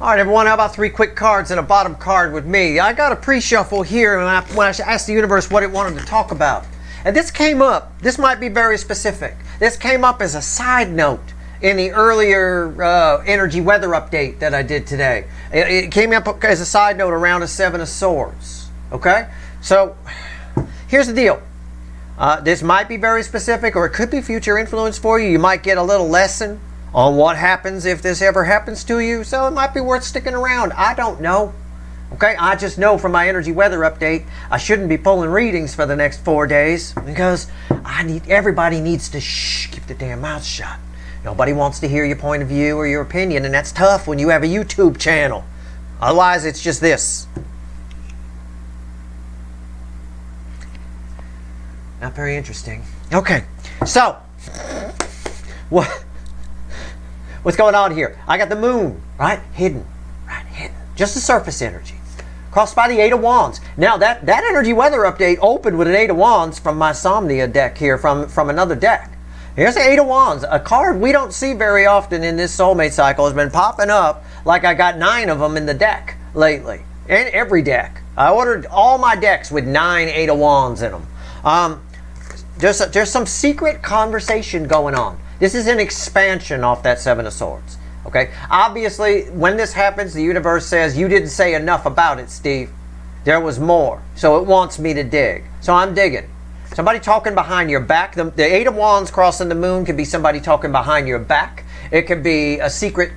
All right, everyone, how about 3 quick cards and a bottom card with me? I got a pre-shuffle here when I asked the universe what it wanted to talk about. And this came up, this might be very specific. This came up as a side note in the earlier energy weather update that I did today. It came up as a side note around a 7 of Swords. Okay? So, here's the deal. This might be very specific, or it could be future influence for you. You might get a little lesson on what happens if this ever happens to you. So it might be worth sticking around. I don't know. Okay, I just know from my energy weather update, I shouldn't be pulling readings for the next 4 days because everybody needs to keep the damn mouth shut. Nobody wants to hear your point of view or your opinion, and that's tough when you have a YouTube channel. Otherwise, it's just this. Not very interesting. Okay, so what's going on here? I got the moon, right? Hidden. Just the surface energy. Crossed by the 8 of Wands. Now that energy weather update opened with an 8 of Wands from my Somnia deck here, from another deck. Here's the 8 of Wands, a card we don't see very often in this soulmate cycle. Has been popping up like I got 9 of them in the deck lately. In every deck. I ordered all my decks with 9 8 of Wands in them. There's some secret conversation going on. This is an expansion off that 7 of Swords. Okay? Obviously, when this happens, the universe says, you didn't say enough about it, Steve. There was more. So it wants me to dig. So I'm digging. Somebody talking behind your back. The 8 of Wands crossing the moon could be somebody talking behind your back. It could be a secret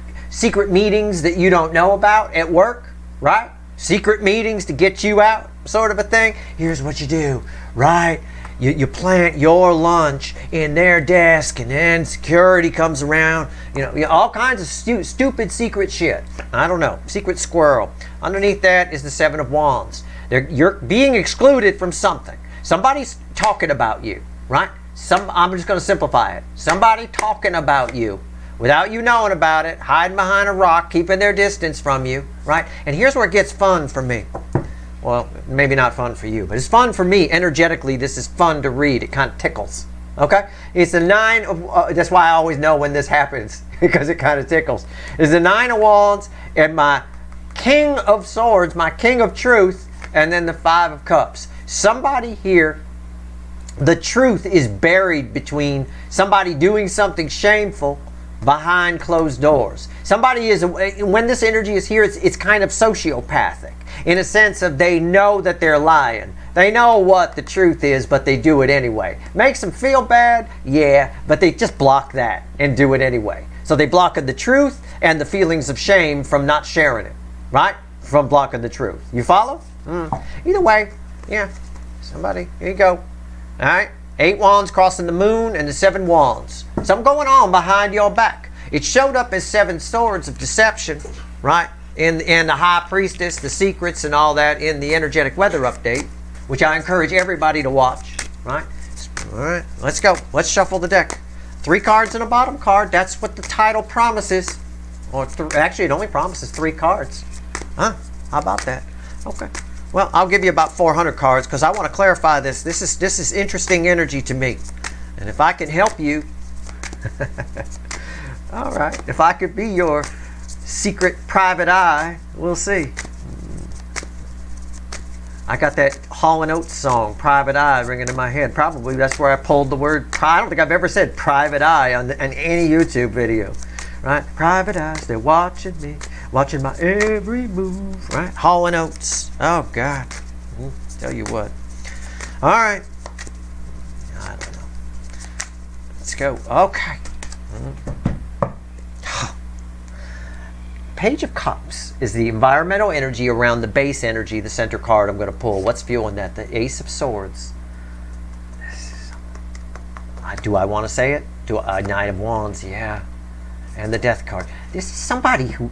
meetings that you don't know about at work, right? Secret meetings to get you out, sort of a thing. Here's what you do, right? You plant your lunch in their desk, and then security comes around. You know, all kinds of stupid secret shit. I don't know. Secret squirrel. Underneath that is the 7 of Wands. You're being excluded from something. Somebody's talking about you, right? I'm just going to simplify it. Somebody talking about you without you knowing about it, hiding behind a rock, keeping their distance from you, right? And here's where it gets fun for me. Well, maybe not fun for you, but it's fun for me. Energetically, this is fun to read. It kind of tickles. Okay? It's the 9 of... that's why I always know when this happens, because it kind of tickles. It's the 9 of Wands and my King of Swords, my King of Truth, and then the 5 of Cups. Somebody here, the truth is buried between somebody doing something shameful behind closed doors. Somebody is... when this energy is here, it's kind of sociopathic. In a sense of they know that they're lying. They know what the truth is, but they do it anyway. Makes them feel bad? Yeah, but they just block that and do it anyway. So they block the truth and the feelings of shame from not sharing it. Right? From blocking the truth. You follow? Either way, yeah. Somebody, here you go. Alright? 8 Wands crossing the moon and the 7 Wands. Something going on behind your back. It showed up as 7 swords of deception. Right? In the High Priestess, the secrets and all that in the energetic weather update, which I encourage everybody to watch, right? All right, let's go. Let's shuffle the deck. 3 cards and a bottom card. That's what the title promises. Or actually, it only promises 3 cards. Huh? How about that? Okay. Well, I'll give you about 400 cards because I want to clarify this. This is interesting energy to me. And if I can help you, all right, if I could be your secret private eye, we'll see. I got that Hall & Oates song, Private Eye, ringing in my head. Probably that's where I pulled the word. I don't think I've ever said private eye on any YouTube video. Right? Private eyes, they're watching me, watching my every move. Right? Hall & Oates. Oh, God. Tell you what. All right. I don't know. Let's go. Okay. Page of Cups is the environmental energy around the base energy, the center card I'm going to pull. What's fueling that? The Ace of Swords. Do I want to say it? Knight of Wands, yeah. And the Death card. This is somebody who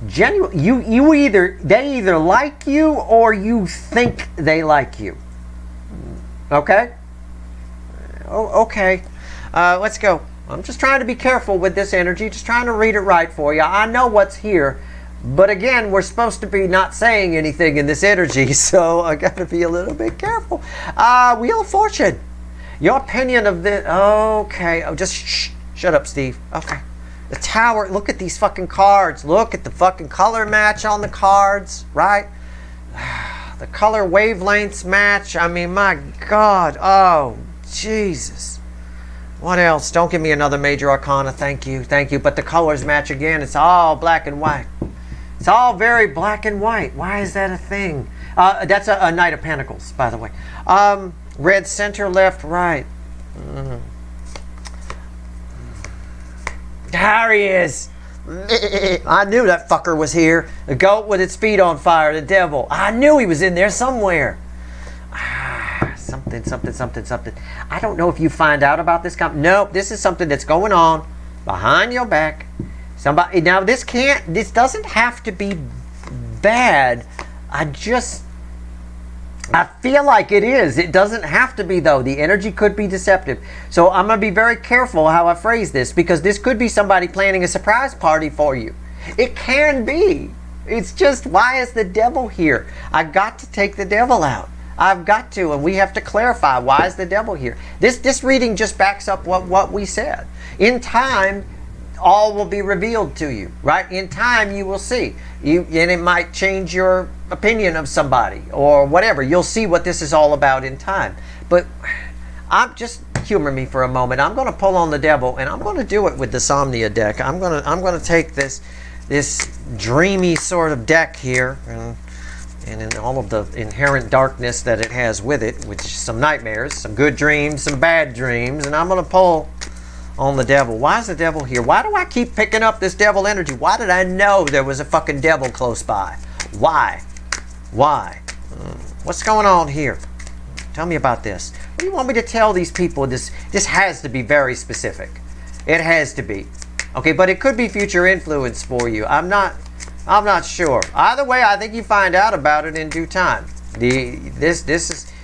genuinely, they either like you or you think they like you. Okay? Oh, okay. Let's go. I'm just trying to be careful with this energy, just trying to read it right for you. I know what's here, but again, we're supposed to be not saying anything in this energy, so I got to be a little bit careful. Wheel of Fortune. Your opinion of this... Okay. Oh, just shut up, Steve. Okay. The Tower, look at these fucking cards. Look at the fucking color match on the cards, right? The color wavelengths match. I mean, my God. Oh, Jesus. What else? Don't give me another major arcana. Thank you. Thank you. But the colors match again. It's all black and white. It's all very black and white. Why is that a thing? That's a Knight of Pentacles, by the way. Red center, left, right. There he is. I knew that fucker was here. The goat with its feet on fire, the devil. I knew he was in there somewhere. Something. I don't know if you find out about this. Nope, this is something that's going on behind your back. Somebody. Now this doesn't have to be bad. I feel like it is. It doesn't have to be, though. The energy could be deceptive. So I'm going to be very careful how I phrase this, because this could be somebody planning a surprise party for you. It can be. It's just, why is the devil here? I've got to take the devil out. I've got to, and we have to clarify, why is the devil here? This reading just backs up what we said. In time, all will be revealed to you, right? In time, you will see. And it might change your opinion of somebody or whatever. You'll see what this is all about in time. But I'm just humor me for a moment. I'm going to pull on the devil, and I'm going to do it with the Somnia deck. I'm going to take this dreamy sort of deck here, and in all of the inherent darkness that it has with it, which is some nightmares, some good dreams, some bad dreams, and I'm going to pull on the devil. Why is the devil here? Why do I keep picking up this devil energy? Why did I know there was a fucking devil close by? Why? What's going on here? Tell me about this. What do you want me to tell these people? This has to be very specific. It has to be. Okay, but it could be future influence for you. I'm not sure. Either way, I think you find out about it in due time. This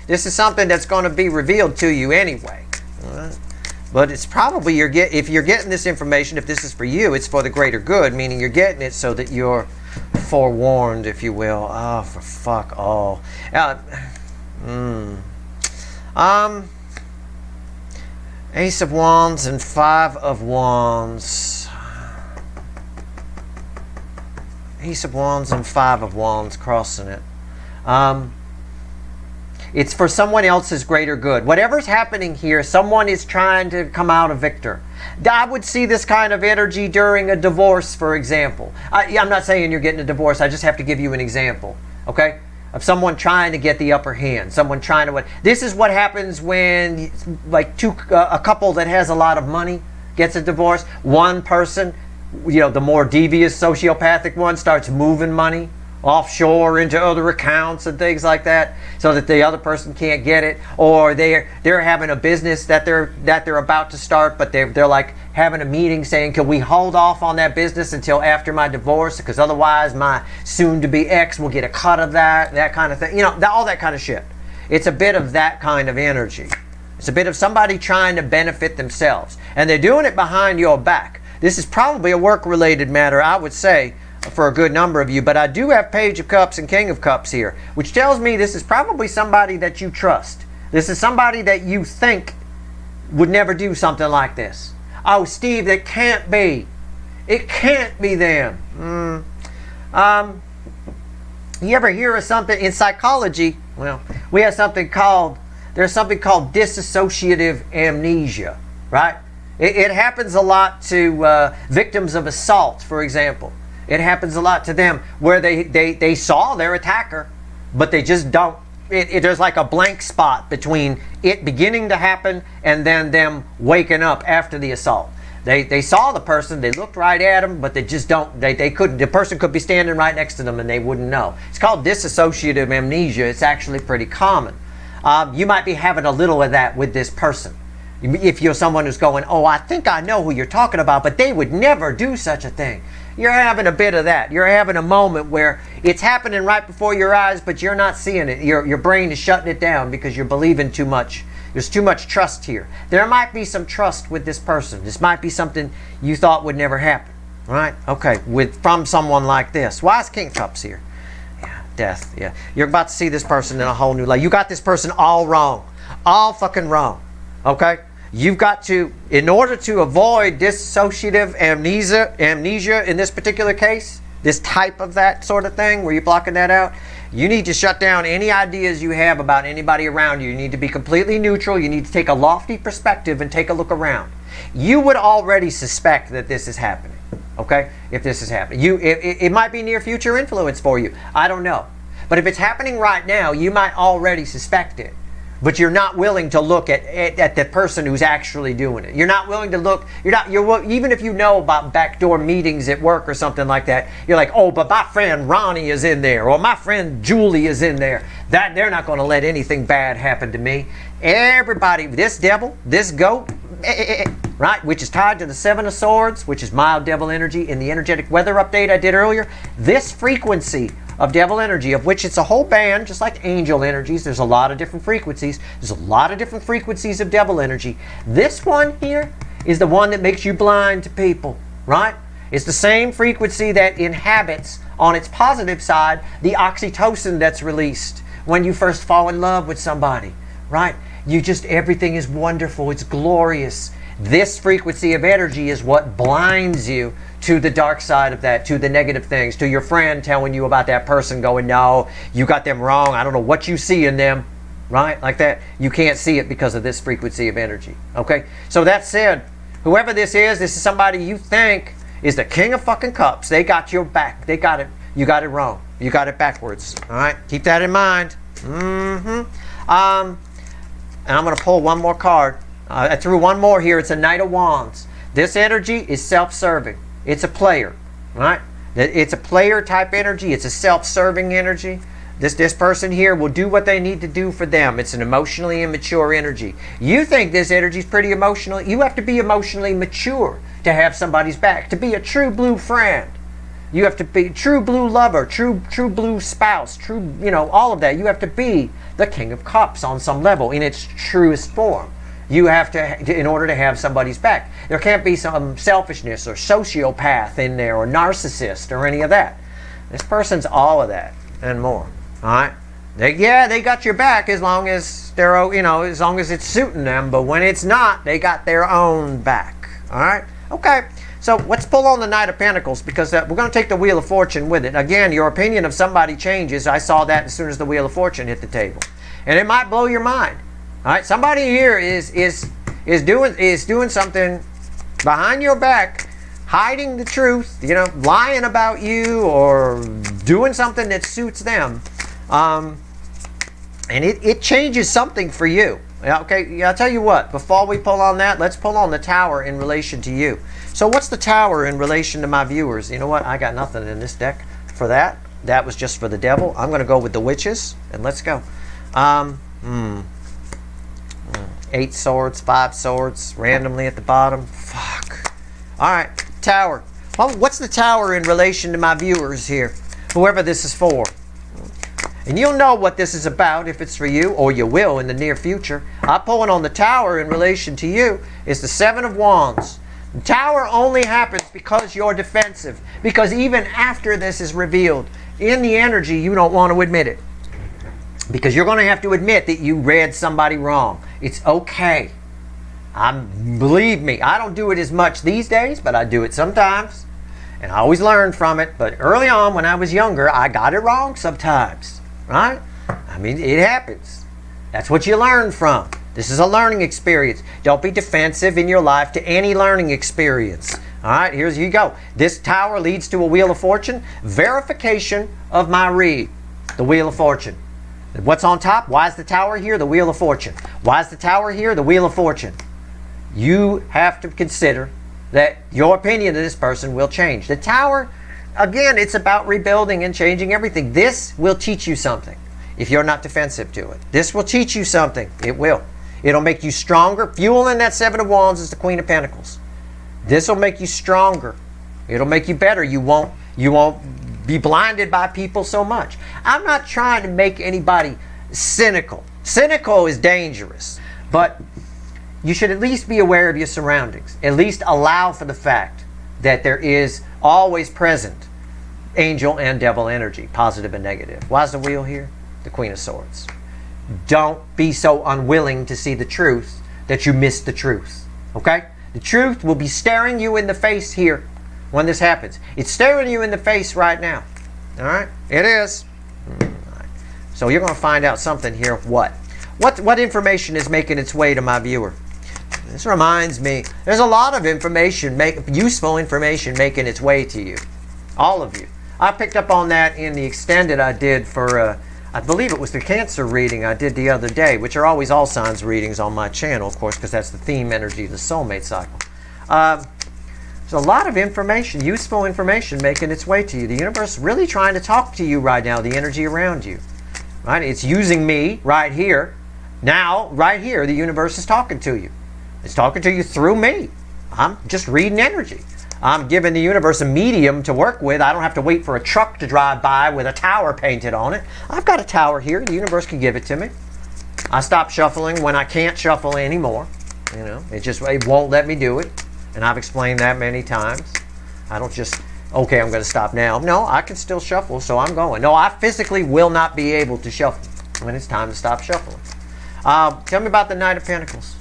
is something that's going to be revealed to you anyway. All right? But it's probably if you're getting this information, if this is for you, it's for the greater good, meaning you're getting it so that you're forewarned, if you will. Oh, for fuck all. Ace of Wands and Five of Wands. Ace of Wands and Five of Wands crossing it. It's for someone else's greater good. Whatever's happening here, someone is trying to come out a victor. I would see this kind of energy during a divorce, for example. I'm not saying you're getting a divorce. I just have to give you an example, okay, of someone trying to get the upper hand. Someone trying to. This is what happens when, like, a couple that has a lot of money gets a divorce. One person, the more devious sociopathic one, starts moving money offshore into other accounts and things like that, so that the other person can't get it, or they're having a business that they're about to start, but they're like having a meeting saying, can we hold off on that business until after my divorce, because otherwise my soon-to-be ex will get a cut of that kind of thing, all that kind of shit. It's a bit of that kind of energy. It's a bit of somebody trying to benefit themselves, and they're doing it behind your back. This is probably a work-related matter, I would say, for a good number of you, but I do have Page of Cups and King of Cups here, which tells me this is probably somebody that you trust. This is somebody that you think would never do something like this. Oh, Steve, that can't be. It can't be them. You ever hear of something in psychology? Well, there's something called dissociative amnesia, right? It happens a lot to victims of assault, for example. It happens a lot to them where they saw their attacker, but they just don't. There's like a blank spot between it beginning to happen and then them waking up after the assault. They saw the person, they looked right at them, but they just don't. They couldn't. The person could be standing right next to them and they wouldn't know. It's called dissociative amnesia. It's actually pretty common. You might be having a little of that with this person. If you're someone who's going, oh, I think I know who you're talking about, but they would never do such a thing. You're having a bit of that. You're having a moment where it's happening right before your eyes, but you're not seeing it. Your brain is shutting it down because you're believing too much. There's too much trust here. There might be some trust with this person. This might be something you thought would never happen. Right? Okay, from someone like this. Why is King of Cups here? Yeah, death. Yeah. You're about to see this person in a whole new light. You got this person all wrong. All fucking wrong. Okay? You've got to, in order to avoid dissociative amnesia in this particular case, this type of that sort of thing where you're blocking that out, you need to shut down any ideas you have about anybody around you. You need to be completely neutral. You need to take a lofty perspective and take a look around. You would already suspect that this is happening, okay? If this is happening. It might be near future influence for you. I don't know. But if it's happening right now, you might already suspect it. But you're not willing to look at the person who's actually doing it. You're not willing to look, even if you know about backdoor meetings at work or something like that, you're like, oh, but my friend Ronnie is in there, or my friend Julie is in there. That they're not going to let anything bad happen to me. Everybody, this devil, this goat, right, which is tied to the Seven of Swords, which is mild devil energy in the energetic weather update I did earlier, this frequency of devil energy, of which it's a whole band, just like angel energies. There's a lot of different frequencies. There's a lot of different frequencies of devil energy. This one here is the one that makes you blind to people, right? It's the same frequency that inhabits, on its positive side, the oxytocin that's released when you first fall in love with somebody, right? Everything is wonderful. It's glorious. This frequency of energy is what blinds you to the dark side of that, to the negative things, to your friend telling you about that person going, no, you got them wrong. I don't know what you see in them, right? Like that. You can't see it because of this frequency of energy, okay? So that said, whoever this is somebody you think is the king of fucking cups. They got your back. They got it. You got it wrong. You got it backwards, all right? Keep that in mind. And I'm going to pull one more card. I threw one more here. It's a Knight of Wands. This energy is self-serving. It's a player, right? It's a player type energy. It's a self-serving energy. This person here will do what they need to do for them. It's an emotionally immature energy. You think this energy is pretty emotional. You have to be emotionally mature to have somebody's back. To be a true blue friend. You have to be true blue lover, true blue spouse, true, all of that. You have to be the King of Cups on some level in its truest form. You have to, in order to have somebody's back. There can't be some selfishness or sociopath in there or narcissist or any of that. This person's all of that and more. All right? They got your back as long as they're, as long as it's suiting them. But when it's not, they got their own back. All right? Okay. So let's pull on the Knight of Pentacles because we're going to take the Wheel of Fortune with it. Again, your opinion of somebody changes. I saw that as soon as the Wheel of Fortune hit the table. And it might blow your mind. All right, somebody here is doing something behind your back, hiding the truth, lying about you or doing something that suits them, and it changes something for you. Okay, I'll tell you what. Before we pull on that, let's pull on the Tower in relation to you. So, what's the Tower in relation to my viewers? You know what? I got nothing in this deck for that. That was just for the devil. I'm going to go with the Witches, and let's go. 8 swords, 5 swords, randomly at the bottom. Fuck. All right, Tower. Well, what's the Tower in relation to my viewers here? Whoever this is for. And you'll know what this is about if it's for you, or you will in the near future. I'm pulling on the Tower in relation to you. It's the Seven of Wands. The Tower only happens because you're defensive. Because even after this is revealed, in the energy, you don't want to admit it. Because you're going to have to admit that you read somebody wrong. It's okay. Believe me, I don't do it as much these days, but I do it sometimes. And I always learn from it. But early on, when I was younger, I got it wrong sometimes. Right? I mean, it happens. That's what you learn from. This is a learning experience. Don't be defensive in your life to any learning experience. All right, here you go. This Tower leads to a Wheel of Fortune. Verification of my read. The Wheel of Fortune. What's on top? Why is the Tower here? The Wheel of Fortune. Why is the Tower here? The Wheel of Fortune. You have to consider that your opinion of this person will change. The Tower, again, it's about rebuilding and changing everything. This will teach you something if you're not defensive to it. This will teach you something. It will. It'll make you stronger. Fuel in that Seven of Wands is the Queen of Pentacles. This will make you stronger. It'll make you better. You won't be blinded by people so much. I'm not trying to make anybody cynical. Cynical is dangerous. But you should at least be aware of your surroundings. At least allow for the fact that there is always present angel and devil energy, positive and negative. Why is the wheel here? The Queen of Swords. Don't be so unwilling to see the truth that you missed the truth. Okay? The truth will be staring you in the face here when this happens. It's staring you in the face right now. All right? It is. So you're going to find out something here. What information is making its way to my viewer? This reminds me, there's a lot of information, useful information making its way to you. All of you. I picked up on that in the extended I did for, I believe it was the cancer reading I did the other day, which are always all signs readings on my channel, of course, because that's the theme energy of the soulmate cycle. There's a lot of information, useful information making its way to you. The universe really trying to talk to you right now, the energy around you. Right? It's using me right here. Now, right here, the universe is talking to you. It's talking to you through me. I'm just reading energy. I'm giving the universe a medium to work with. I don't have to wait for a truck to drive by with a tower painted on it. I've got a tower here. The universe can give it to me. I stop shuffling when I can't shuffle anymore. You know, it won't let me do it. And I've explained that many times. I don't just, okay, I'm going to stop now. No, I can still shuffle, so I'm going. No, I physically will not be able to shuffle when it's time to stop shuffling. Tell me about the Knight of Pentacles.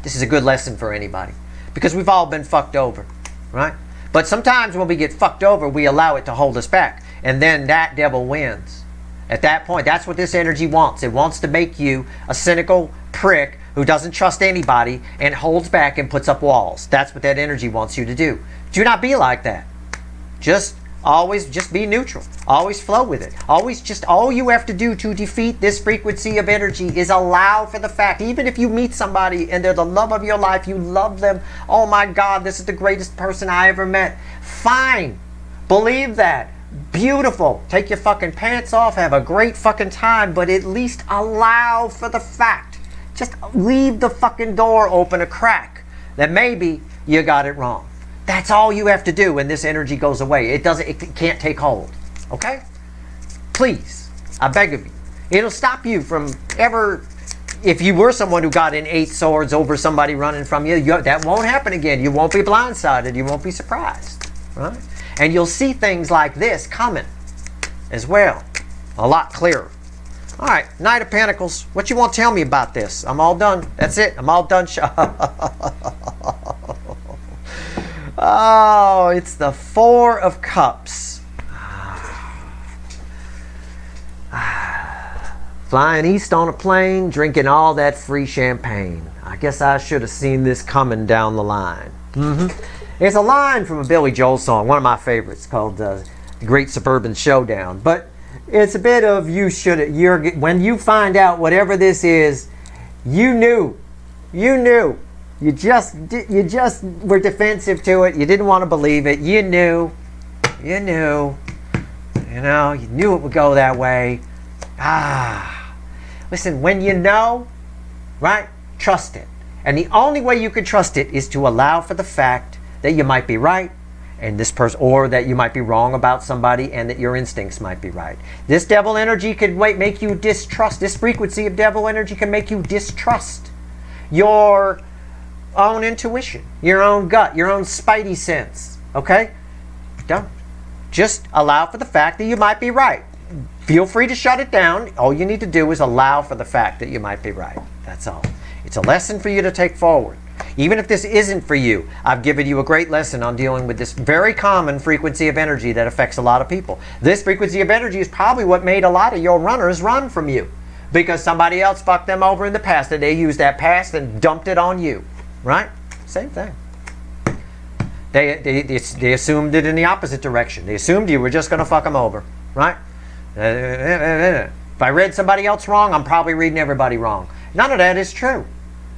This is a good lesson for anybody because we've all been fucked over, right? But sometimes when we get fucked over, we allow it to hold us back, and then that devil wins. At that point, that's what this energy wants. It wants to make you a cynical prick who doesn't trust anybody and holds back and puts up walls. That's what that energy wants you to do. Do not be like that. Always just be neutral. Always flow with it. All you have to do to defeat this frequency of energy is allow for the fact, even if you meet somebody and they're the love of your life, you love them, oh my God, this is the greatest person I ever met. Fine. Believe that. Beautiful. Take your fucking pants off, have a great fucking time, but at least allow for the fact. Just leave the fucking door open a crack that maybe you got it wrong. That's all you have to do when this energy goes away. It can't take hold. Okay? Please, I beg of you. It'll stop you from ever, if you were someone who got in 8 swords over somebody running from you, that won't happen again. You won't be blindsided. You won't be surprised. Right? And you'll see things like this coming as well. A lot clearer. All right, Knight of Pentacles. What you want to tell me about this? I'm all done. That's it. I'm all done. Oh, it's the Four of Cups. Flying east on a plane, drinking all that free champagne. I guess I should have seen this coming down the line. It's a line from a Billy Joel song, one of my favorites, called The Great Suburban Showdown. But it's a bit of when you find out whatever this is, you knew. You just were defensive to it. You didn't want to believe it. You knew. You knew it would go that way. Listen, when you know, right, trust it. And the only way you can trust it is to allow for the fact that you might be right, and this person, or that you might be wrong about somebody, and that your instincts might be right. This devil energy can make you distrust. This frequency of devil energy can make you distrust your own intuition, your own gut, your own spidey sense. Okay? Don't. Just allow for the fact that you might be right. Feel free to shut it down. All you need to do is allow for the fact that you might be right. That's all. It's a lesson for you to take forward. Even if this isn't for you, I've given you a great lesson on dealing with this very common frequency of energy that affects a lot of people. This frequency of energy is probably what made a lot of your runners run from you, because somebody else fucked them over in the past and they used that past and dumped it on you. Right? Same thing. They assumed it in the opposite direction. They assumed you were just going to fuck them over. Right? If I read somebody else wrong, I'm probably reading everybody wrong. None of that is true.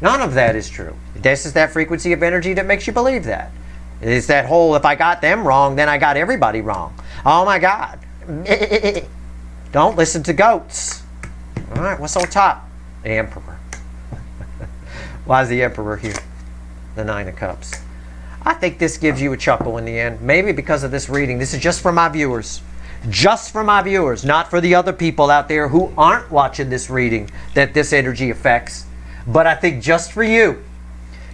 None of that is true. This is that frequency of energy that makes you believe that. It's that whole, if I got them wrong, then I got everybody wrong. Oh my God. Don't listen to goats. All right, what's on top? The Emperor. Why is the Emperor here? The Nine of Cups. I think this gives you a chuckle in the end. Maybe because of this reading. This is just for my viewers. Just for my viewers, not for the other people out there who aren't watching this reading that this energy affects. But I think just for you.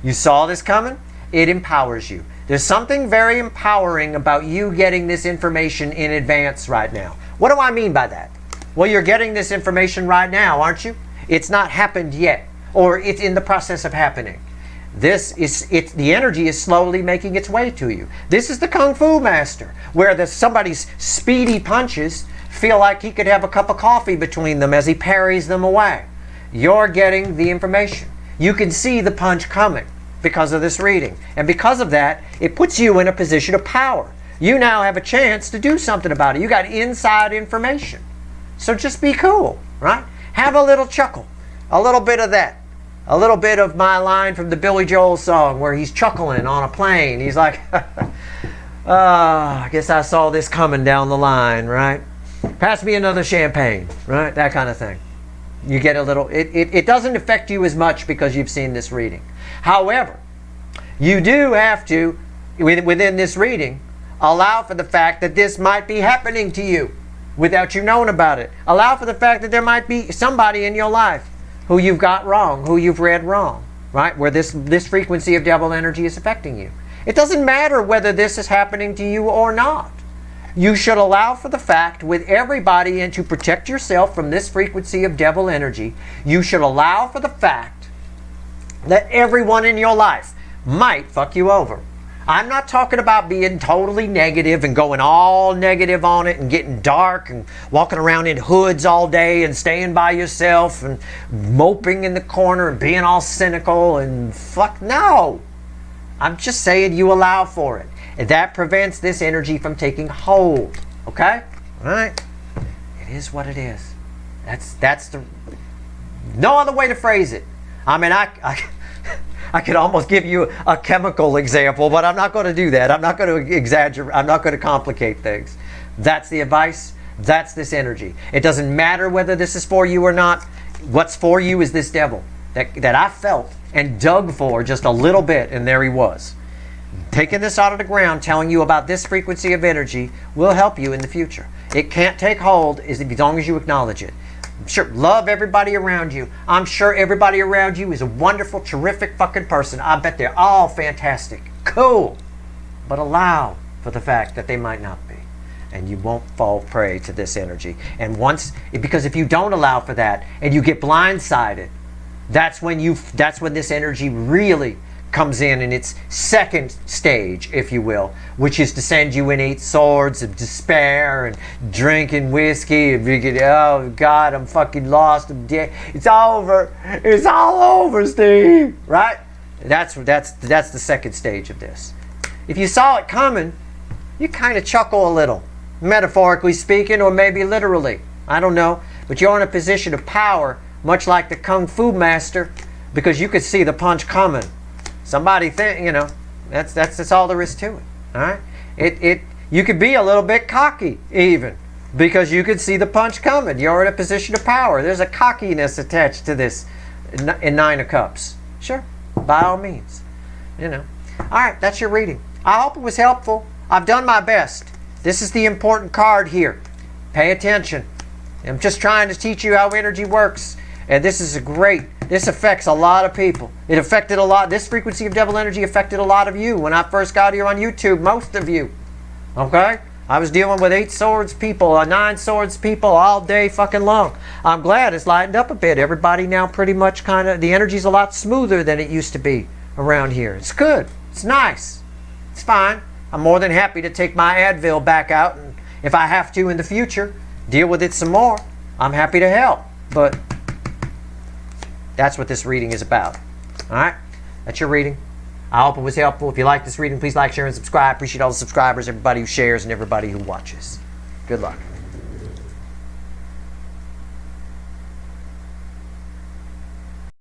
You saw this coming? It empowers you. There's something very empowering about you getting this information in advance right now. What do I mean by that? Well, you're getting this information right now, aren't you? It's not happened yet. or it's in the process of happening. The energy is slowly making its way to you. This is the Kung Fu Master, where somebody's speedy punches feel like he could have a cup of coffee between them as he parries them away. You're getting the information. You can see the punch coming because of this reading. And because of that, it puts you in a position of power. You now have a chance to do something about it. You got inside information. So just be cool, right? Have a little chuckle, a little bit of that. A little bit of my line from the Billy Joel song where he's chuckling on a plane. He's like, I guess I saw this coming down the line, right? Pass me another champagne, right? That kind of thing. You get a little, it doesn't affect you as much because you've seen this reading. However, you do have to, within this reading, allow for the fact that this might be happening to you without you knowing about it. Allow for the fact that there might be somebody in your life who you've got wrong, who you've read wrong, right? Where this frequency of devil energy is affecting you. It doesn't matter whether this is happening to you or not. You should allow for the fact with everybody, and to protect yourself from this frequency of devil energy, you should allow for the fact that everyone in your life might fuck you over. I'm not talking about being totally negative and going all negative on it and getting dark and walking around in hoods all day and staying by yourself and moping in the corner and being all cynical and fuck no. I'm just saying you allow for it. And that prevents this energy from taking hold. Okay? All right? It is what it is. That's the no other way to phrase it. I mean, I could almost give you a chemical example, but I'm not going to do that. I'm not going to exaggerate. I'm not going to complicate things. That's the advice. That's this energy. It doesn't matter whether this is for you or not. What's for you is this devil that I felt and dug for just a little bit, and there he was. Taking this out of the ground, telling you about this frequency of energy will help you in the future. It can't take hold as long as you acknowledge it. Sure, love everybody around you. I'm sure everybody around you is a wonderful, terrific fucking person. I bet they're all fantastic. Cool. But allow for the fact that they might not be. And you won't fall prey to this energy. And because if you don't allow for that and you get blindsided, that's when this energy really comes in its second stage, if you will, which is to send you in 8 swords of despair and drinking whiskey and thinking, oh God, I'm fucking lost, I'm dead. It's over. It's all over, Steve. Right? That's the second stage of this. If you saw it coming, you kind of chuckle a little, metaphorically speaking, or maybe literally. I don't know. But you're in a position of power, much like the Kung Fu Master, because you could see the punch coming. Somebody think, that's all there is to it. All right? You could be a little bit cocky even because you could see the punch coming. You're in a position of power. There's a cockiness attached to this in 9 of Cups. Sure, by all means. All right, that's your reading. I hope it was helpful. I've done my best. This is the important card here. Pay attention. I'm just trying to teach you how energy works. And this affects a lot of people. It affected a lot. This frequency of devil energy affected a lot of you. When I first got here on YouTube, most of you. Okay? I was dealing with 8 swords people, 9 swords people all day fucking long. I'm glad it's lightened up a bit. Everybody now pretty much the energy's a lot smoother than it used to be around here. It's good. It's nice. It's fine. I'm more than happy to take my Advil back out, and if I have to in the future, deal with it some more. I'm happy to help. But that's what this reading is about. All right? That's your reading. I hope it was helpful. If you like this reading, please like, share, and subscribe. Appreciate all the subscribers, everybody who shares, and everybody who watches. Good luck.